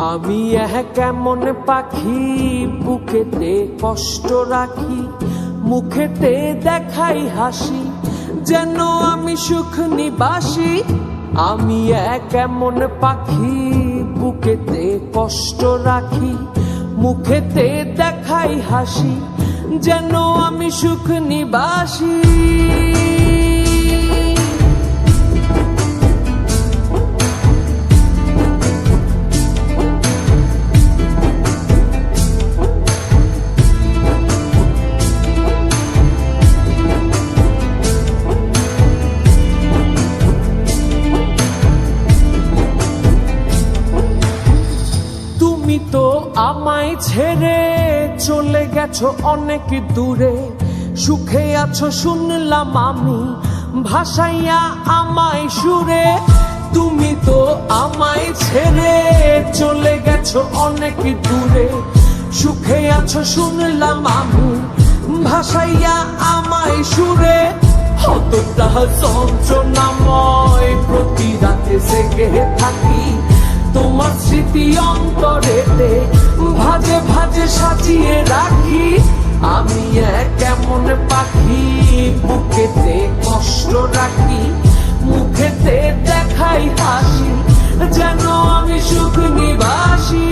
আমি কেমন পাখি বুকেতে কষ্ট রাখি, মুখেতে দেখাই হাসি, যেন আমি সুখ নিবাসী। আমি কেমন পাখি বুকেতে কষ্ট রাখি, মুখেতে দেখাই হাসি, যেন আমি সুখ নিবাসী। তুমি তো আমায় ছেড়ে চলে গেছো অনেক দূরে, সুখে আছো শুনলাম আমি ভাসাইয়া আমায় সুরে। তুমি তো আমায় ছেড়ে চলে গেছো অনেক দূরে, সুখে আছো শুনলাম আমি ভাসাইয়া আমায় সুরে। কতটা যন্ত্রণাময় প্রতি রাতে জেগে থাকি, তোমার স্মৃতি অন্তরেতে ভাজে ভাজে সাজিয়ে রাখি। আমি কেমন পাখি বুকেতে কষ্ট রাখি, মুখেতে দেখাই হাসি, যেন আমি সুখ নিবাসী।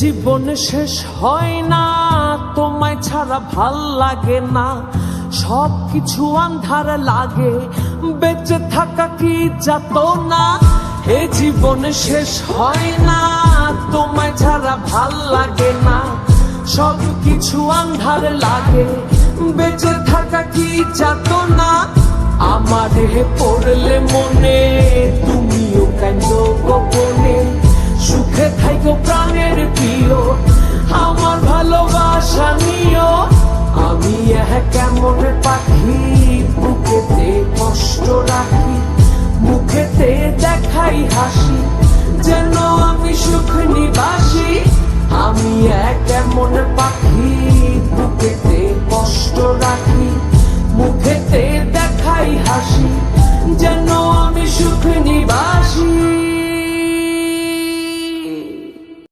জীবন শেষ হয় না, তোমায় ছাড়া ভাল লাগে না, সবকিছু আন্ধার লাগে, বেঁচে থাকা কি যাতনা। এ জীবন শেষ হয় না, তোমায় ছাড়া ভাল লাগে না, সবকিছু আন্ধার লাগে, বেঁচে থাকা কি যাতনা। আমারে পড়লে মনে তুমিও কাঁদো গোপনে, সুখে থাইকো প্রাণের প্রিয়, আমার ভালোবাসা নিও। আমি কেমন পাখি বুকেতে কষ্ট রাখি, মুখেতে দেখাই হাসি, যেন আমি সুখ নিবাসী। আমি কেমন পাখি বুকেতে কষ্ট রাখি, মুখেতে দেখাই হাসি,